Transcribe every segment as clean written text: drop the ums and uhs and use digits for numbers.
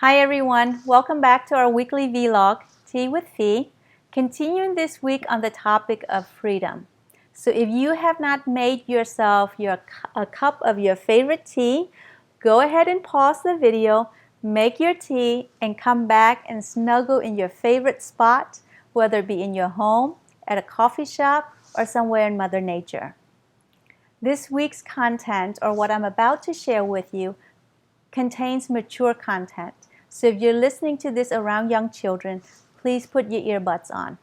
Hi everyone, welcome back to our weekly vlog, Tea with Fee, continuing this week on the topic of freedom. So if you have not made yourself a cup of your favorite tea, go ahead and pause the video, make your tea, and come back and snuggle in your favorite spot, whether it be in your home, at a coffee shop, or somewhere in Mother Nature. This week's content, or what I'm about to share with you, contains mature content. So if you're listening to this around young children, please put your earbuds on.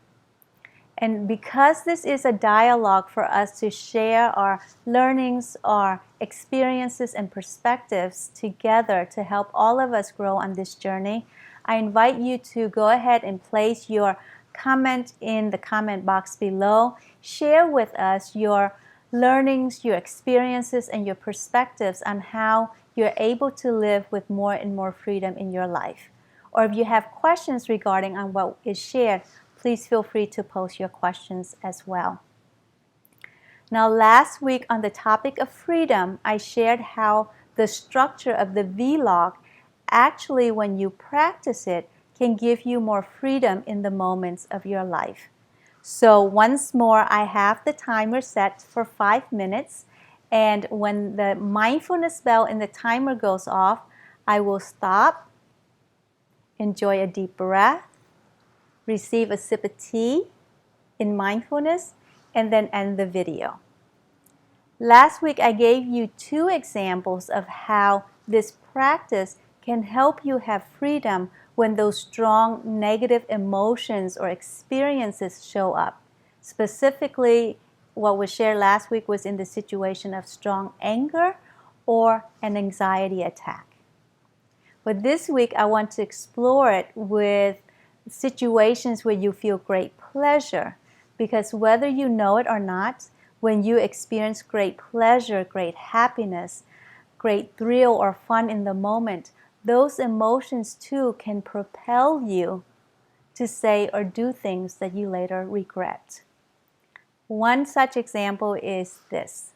And because this is a dialogue for us to share our learnings, our experiences, and perspectives together to help all of us grow on this journey, I invite you to go ahead and place your comment in the comment box below. Share with us your learnings, your experiences, and your perspectives on how you're able to live with more and more freedom in your life. Or if you have questions regarding on what is shared, please feel free to post your questions as well. Now, last week on the topic of freedom, I shared how the structure of the vlog actually, when you practice it, can give you more freedom in the moments of your life. So once more, I have the timer set for 5 minutes. And when the mindfulness bell and the timer goes off, I will stop, enjoy a deep breath, receive a sip of tea in mindfulness, and then end the video. Last week, I gave you 2 examples of how this practice can help you have freedom when those strong negative emotions or experiences show up. Specifically, what was shared last week was in the situation of strong anger or an anxiety attack. But this week, I want to explore it with situations where you feel great pleasure, because whether you know it or not, when you experience great pleasure, great happiness, great thrill or fun in the moment, those emotions too can propel you to say or do things that you later regret. One such example is this.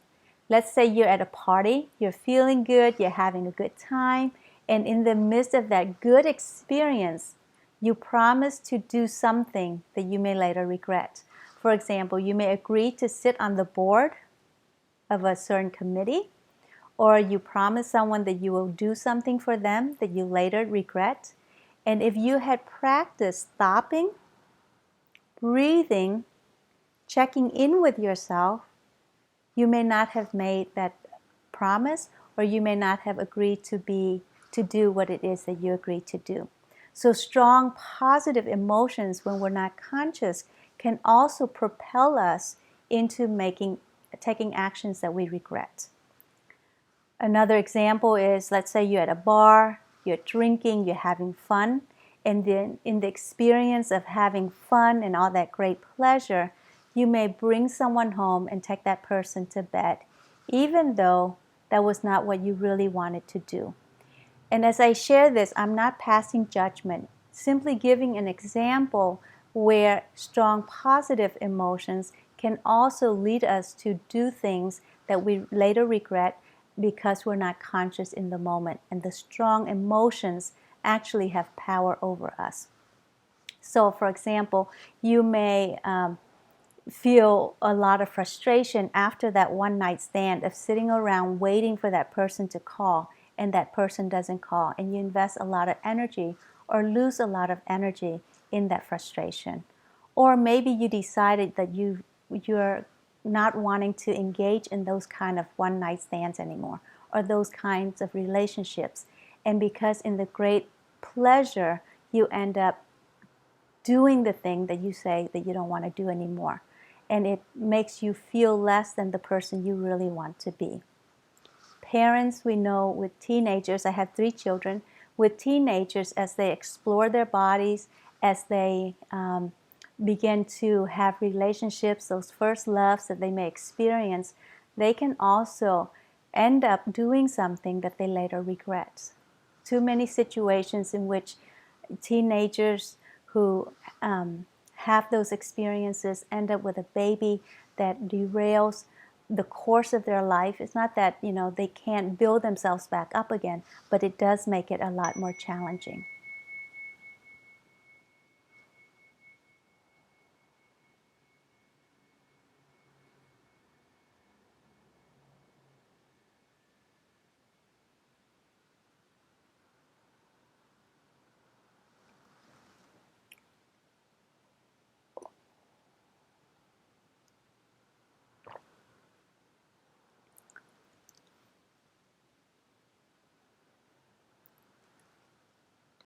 Let's say you're at a party, you're feeling good, you're having a good time, and in the midst of that good experience, you promise to do something that you may later regret. For example, you may agree to sit on the board of a certain committee, or you promise someone that you will do something for them that you later regret. And if you had practiced stopping, breathing, checking in with yourself, you may not have made that promise, or you may not have agreed to do what it is that you agreed to do. So strong positive emotions, when we're not conscious, can also propel us into taking actions that we regret. Another example is, let's say you're at a bar, you're drinking, you're having fun, and then in the experience of having fun and all that great pleasure, you may bring someone home and take that person to bed, even though that was not what you really wanted to do. And as I share this, I'm not passing judgment, simply giving an example where strong positive emotions can also lead us to do things that we later regret because we're not conscious in the moment, and the strong emotions actually have power over us. So, for example, you may feel a lot of frustration after that one night stand of sitting around waiting for that person to call, and that person doesn't call, and you invest a lot of energy or lose a lot of energy in that frustration. Or maybe you decided that you're not wanting to engage in those kind of one night stands anymore, or those kinds of relationships. And because in the great pleasure, you end up doing the thing that you say that you don't want to do anymore. And it makes you feel less than the person you really want to be. Parents, we know with teenagers, I have 3 children, with teenagers, as they explore their bodies, as they begin to have relationships, those first loves that they may experience, they can also end up doing something that they later regret. Too many situations in which teenagers who have those experiences end up with a baby that derails the course of their life. It's not that they can't build themselves back up again, but it does make it a lot more challenging.